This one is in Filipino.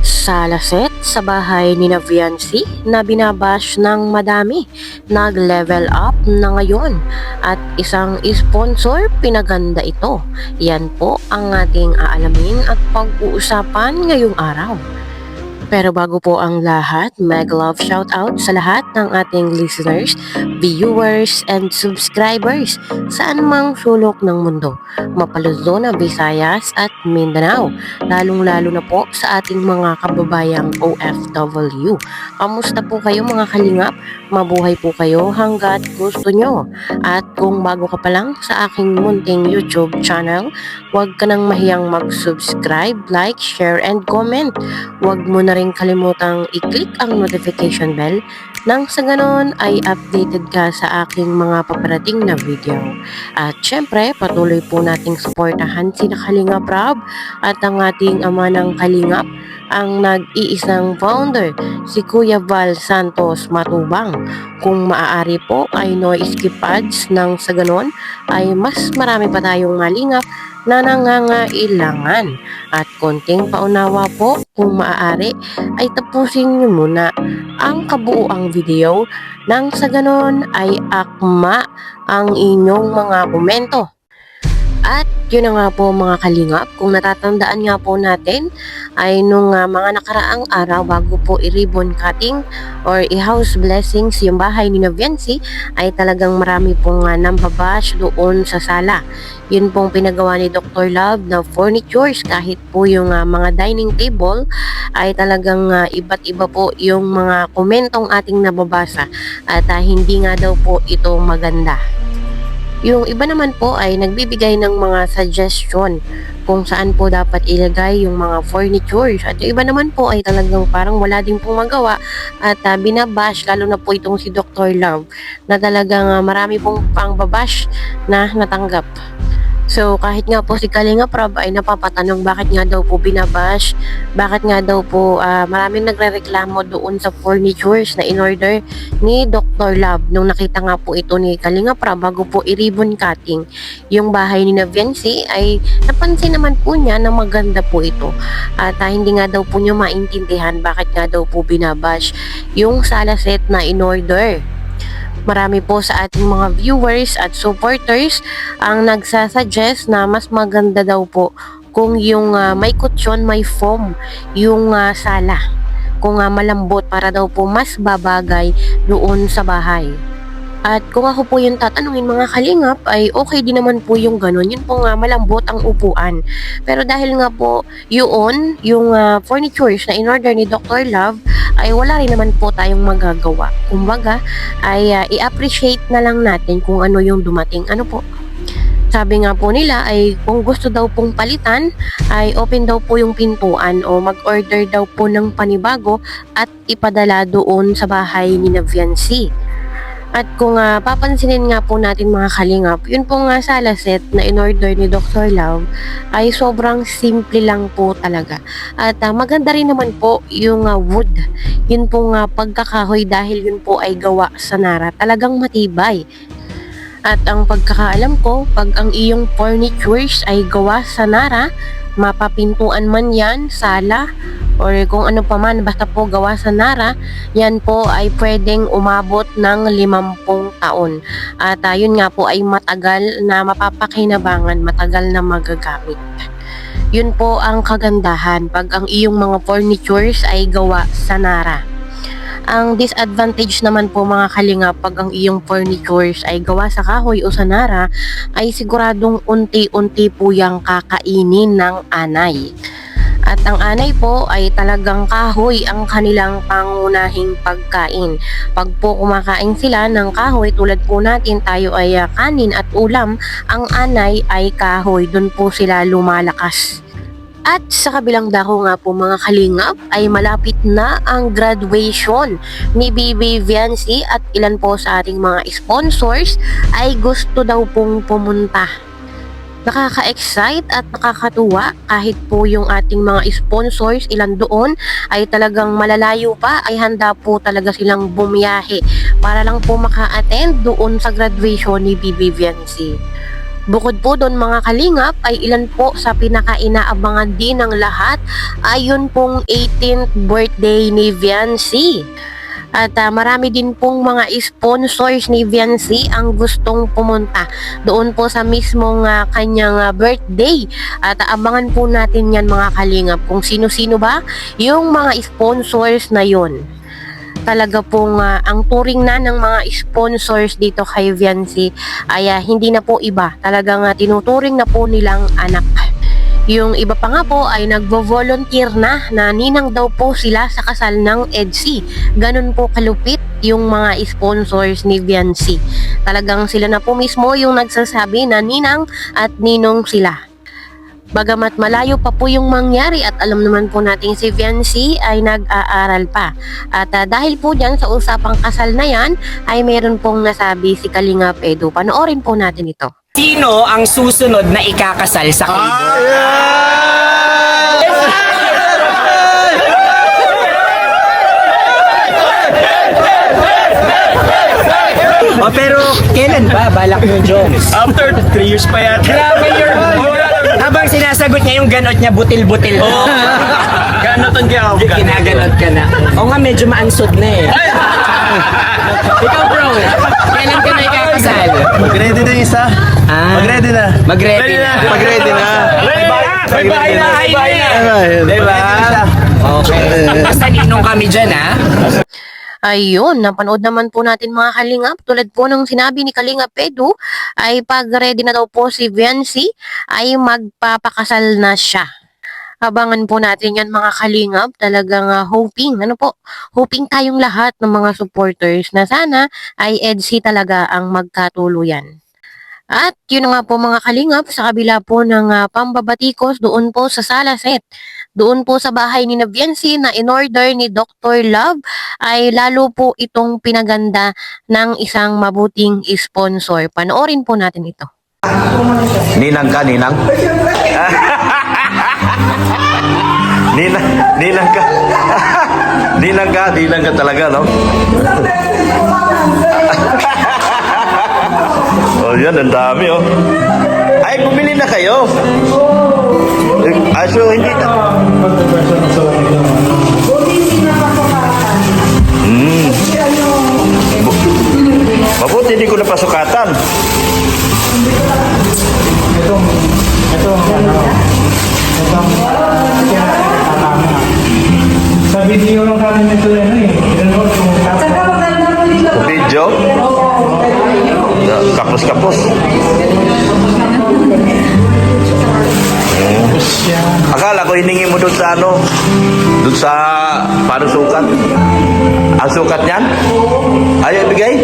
Salaset sa bahay ni Viancy na binabash ng madami, nag-level up na ngayon at isang sponsor pinaganda ito. Yan po ang ating aalamin at pag-uusapan ngayong araw. Pero bago po ang lahat, mega love shoutout sa lahat ng ating listeners, viewers, and subscribers saan mang sulok ng mundo, Mapaluzon, Visayas at Mindanao, lalong-lalo na po sa ating mga kababayang OFW. Kamusta po kayo mga kalingap? Mabuhay po kayo hanggat gusto nyo. At kung bago ka pa lang sa aking munting YouTube channel, huwag ka nang mahiyang mag-subscribe, like, share, and comment. Huwag mo na rin kalimutang i-click ang notification bell nang sa ganon ay updated ka sa aking mga paparating na video. At syempre, patuloy po nating suportahan sina Kalingap Rob at ang ating ama ng Kalingap, ang nag-iisang founder, si Kuya Val Santos Matubang. Kung maaari po ay no skip ads nang sa ganon ay mas marami pa tayong malingap na nangangailangan. At konting paunawa po, kung maaari ay tapusin nyo muna ang kabuuang video nang sa ganon ay akma ang inyong mga komento. At yun na nga po mga kalingap, kung natatandaan nga po natin ay nung mga nakaraang araw bago po i-ribbon cutting or i-house blessings yung bahay ni Viancy ay talagang marami pong nambabash doon sa sala. Yun pong pinagawa ni Dr. Love na furnitures, kahit po yung mga dining table ay talagang iba't iba po yung mga komentong ating nababasa at hindi nga daw po ito maganda. Yung iba naman po ay nagbibigay ng mga suggestion kung saan po dapat ilagay yung mga furnitures. At yung iba naman po ay talagang parang wala din pong magawa at binabash, lalo na po itong si Dr. Love na talagang marami pong pangbabash na natanggap. So kahit nga po si Kalingap Rob ay napapatanong bakit nga daw po binabash, bakit nga daw po maraming nagrereklamo doon sa furnitures na in-order ni Dr. Love nung nakita nga po ito ni Kalingap Rob bago po i-ribbon cutting yung bahay ni Viancy, ay napansin naman po niya na maganda po ito at hindi nga daw po niya maintindihan bakit nga daw po binabash yung sala set na in-order. Marami po sa ating mga viewers at supporters ang nagsasuggest na mas maganda daw po kung yung may kutsyon, may foam yung sala. Kung malambot para daw po mas babagay doon sa bahay. At kung ako po yung tatanungin mga kalingap ay okay din naman po yung ganun. Yun po nga malambot ang upuan. Pero dahil nga po yung furnitures na in-order ni Dr. Love ay wala rin naman po tayong magagawa. Kumbaga ay i-appreciate na lang natin kung ano yung dumating. Ano po? Sabi nga po nila ay kung gusto daw pong palitan ay open daw po yung pintuan o mag-order daw po ng panibago at ipadala doon sa bahay ni Viancy. At kung papansinin nga po natin mga kalingap, yun po nga sala set na in-order ni Dr. Love ay sobrang simple lang po talaga. At maganda rin naman po yung wood. Yun po nga pagkakahoy dahil yun po ay gawa sa Nara. Talagang matibay. At ang pagkakaalam ko, pag ang iyong furnitures ay gawa sa Nara, mapapintuan man yan, sala, or kung ano pa man, basta po gawa sa Nara, yan po ay pwedeng umabot ng 50 taon. At yun nga po ay matagal na mapapakinabangan, matagal na magagamit. Yun po ang kagandahan pag ang iyong mga furnitures ay gawa sa Nara. Ang disadvantage naman po mga kalingap pag ang iyong furnitures ay gawa sa kahoy o sa Nara ay siguradong unti-unti po yung kakainin ng anay. At ang anay po ay talagang kahoy ang kanilang pangunahing pagkain. Pag po kumakain sila ng kahoy, tulad po natin tayo ay kanin at ulam, ang anay ay kahoy. Doon po sila lumalakas. At sa kabilang dako nga po mga kalingap ay malapit na ang graduation ni Bibi Viancy at ilan po sa ating mga sponsors ay gusto daw pong pumunta. Nakaka-excite at nakakatuwa kahit po yung ating mga sponsors, ilan doon ay talagang malalayo pa, ay handa po talaga silang bumiyahe para lang po maka-attend doon sa graduation ni Bibi Viancy. Bukod po doon mga kalingap ay ilan po sa pinakainaabangan din ng lahat ay yun pong 18th birthday ni Viancy. At marami din pong mga sponsors ni Viancy ang gustong pumunta doon po sa mismong kanyang birthday. At abangan po natin yan mga kalingap kung sino-sino ba yung mga sponsors na yun. Talaga pong ang turing na ng mga sponsors dito kay Viancy ay hindi na po iba. Talagang tinuturing na po nilang anak. Yung iba pa nga po ay nagvo-volunteer na ninang daw po sila sa kasal ng EDSI. Ganun po kalupit yung mga sponsors ni Viancy. Talagang sila na po mismo yung nagsasabi na ninang at ninong sila. Bagamat malayo pa po yung mangyari at alam naman po natin si Viancy ay nag-aaral pa. At dahil po dyan sa usapang kasal na yan ay meron pong nasabi si Kalingap Edu. Panoorin po natin ito. Sino ang susunod na ikakasal sa kayo? Pero kailan ba balak mo, Jones? After 3 years pa yata. Grabe yun. Habang sinasagot niya yung ganot niya, butil-butil. Gano'n kaya ako. Ginaganot ka na. O nga, medyo maansod na eh. Ikaw, bro, kailan ka na ikakasal? Mag-ready na isa. Mag-ready na. Mag-ready na. Mag-ready na. May bahay na. Diba? Okay. Basta ninong kami dyan, ha? Ayun, napanood naman po natin mga kalingap. Tulad po ng sinabi ni Kalingap Edu, ay pag ready na daw po si Viancy, ay magpapakasal na siya. Abangan po natin yan mga kalingap. Talagang hoping tayong lahat ng mga supporters na sana ay EDSI talaga ang magkatuluyan. At yun na nga po mga kalingap, sa kabila po ng pambabatikos doon po sa Salaset, doon po sa bahay ni Viancy na in-order ni Dr. Love, ay lalo po itong pinaganda ng isang mabuting sponsor. Panoorin po natin ito. Ninang ka, ninang? Ninang ka. Ninang ka talaga, no? Oh, yan, ang dami, oh. Ay, bumili na kayo. So, hindi na. Mabuti, hindi ko napasukatan. Sa video lang kami nito yan eh. Video? Kapos-kapos. Akala ko hiningi mo doon sa ano? Doon sa paano sukat? Ang sukat niyan? Ayaw ibigay?